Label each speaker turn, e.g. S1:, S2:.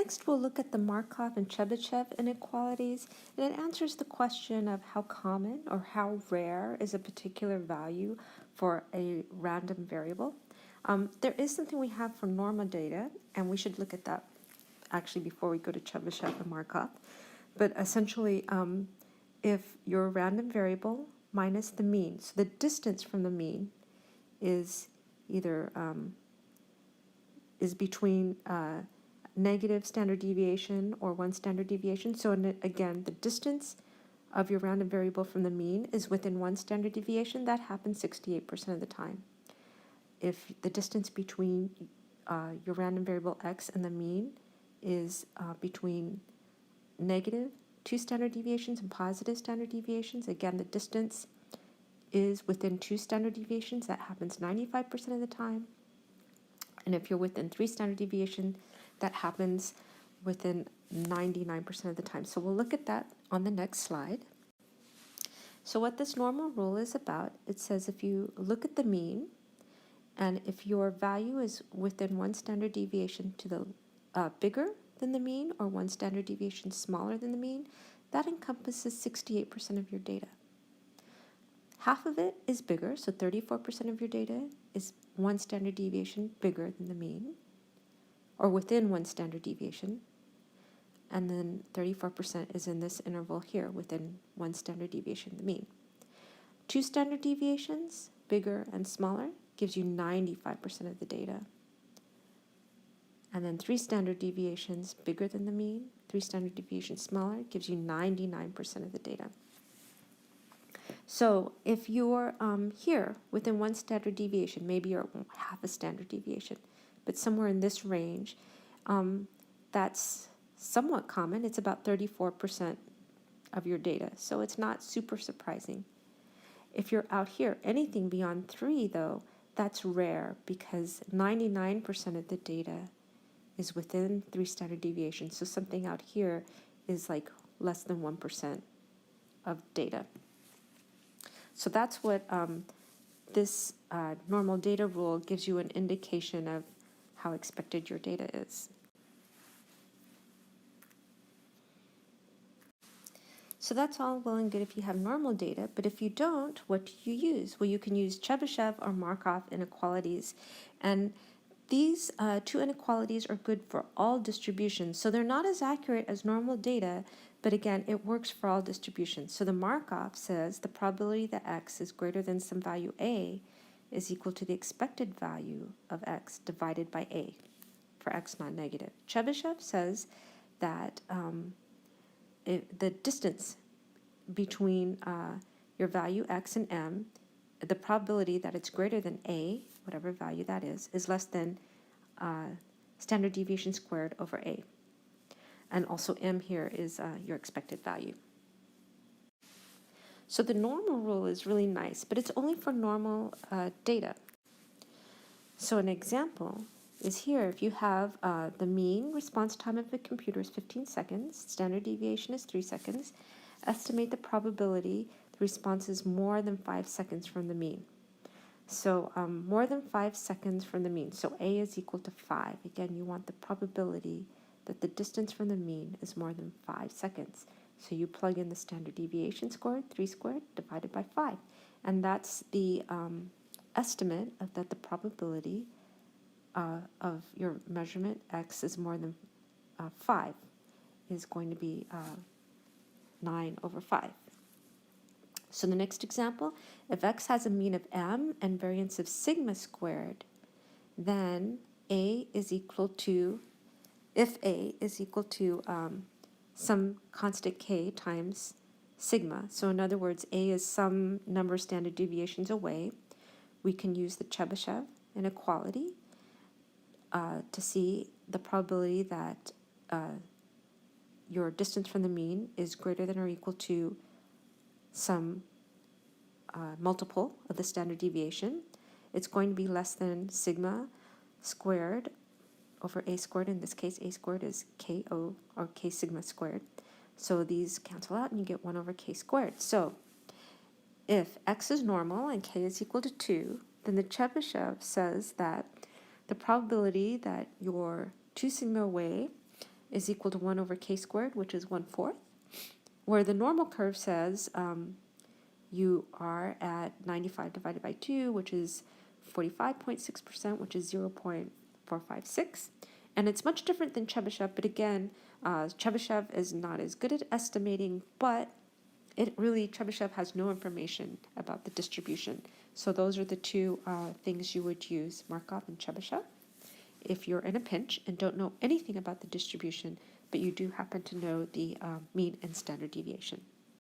S1: Next, we'll look at the Markov and Chebyshev inequalities, and it answers the question of how common or how rare is a particular value for a random variable. There is something we have for normal data, and we should look at that actually before we go to Chebyshev and Markov. But essentially, if your random variable minus the mean, so the distance from the mean is either is between negative standard deviation or 1 standard deviation. So again, the distance of your random variable from the mean is within 1 standard deviation. That happens 68% of the time. If the distance between your random variable x and the mean is between negative 2 standard deviations and positive standard deviations, again, the distance is within 2 standard deviations. That happens 95% of the time. And if you're within 3 standard deviation, that happens within 99% of the time. So we'll look at that on the next slide. So what this normal rule is about, it says if you look at the mean, and if your value is within 1 standard deviation to the bigger than the mean or 1 standard deviation smaller than the mean, that encompasses 68% of your data. Half of it is bigger, so 34% of your data is 1 standard deviation bigger than the mean, or within 1 standard deviation, and then 34% is in this interval here, within 1 standard deviation of the mean. 2 standard deviations, bigger and smaller, gives you 95% of the data. And then 3 standard deviations, bigger than the mean, 3 standard deviations smaller, gives you 99% of the data. So if you're here within 1 standard deviation, maybe you're half a standard deviation, but somewhere in this range, that's somewhat common. It's about 34% of your data, so it's not super surprising. If you're out here, anything beyond 3, though, that's rare because 99% of the data is within 3 standard deviations. So something out here is like less than 1% of data. So that's what this normal data rule gives you an indication of how expected your data is. So that's all well and good if you have normal data, but if you don't, what do you use? Well, you can use Chebyshev or Markov inequalities, and these 2 inequalities are good for all distributions. So they're not as accurate as normal data, but again, it works for all distributions. So the Markov says the probability that x is greater than some value a is equal to the expected value of x divided by a for x non-negative. Chebyshev says that the distance between your value x and m, the probability that it's greater than a, whatever value that is less than standard deviation squared over a. And also m here is your expected value. So the normal rule is really nice, but it's only for normal data. So an example is here. If you have the mean response time of the computer is 15 seconds, standard deviation is 3 seconds, estimate the probability the response is more than 5 seconds from the mean. So more than 5 seconds from the mean. So a is equal to 5. Again, you want the probability that the distance from the mean is more than 5 seconds. So you plug in the standard deviation squared, 3 squared, divided by 5. And that's the estimate of that the probability of your measurement x is more than 5 is going to be 9 over 5. So the next example, if x has a mean of m and variance of sigma squared, then a is equal to, if a is equal to some constant k times sigma, so in other words, a is some number of standard deviations away, we can use the Chebyshev inequality to see the probability that your distance from the mean is greater than or equal to some multiple of the standard deviation. It's going to be less than sigma squared over a squared. In this case, a squared is ko, or k sigma squared. So these cancel out and you get 1 over k squared. So if x is normal and k is equal to 2, then the Chebyshev says that the probability that you're 2 sigma away is equal to 1 over k squared, which is 1/4, where the normal curve says you are at 95 divided by 2, which is 45.6%, which is 0.456. And it's much different than Chebyshev, but again, Chebyshev is not as good at estimating, but Chebyshev has no information about the distribution. So those are the two things you would use, Markov and Chebyshev, if you're in a pinch and don't know anything about the distribution, but you do happen to know the mean and standard deviation.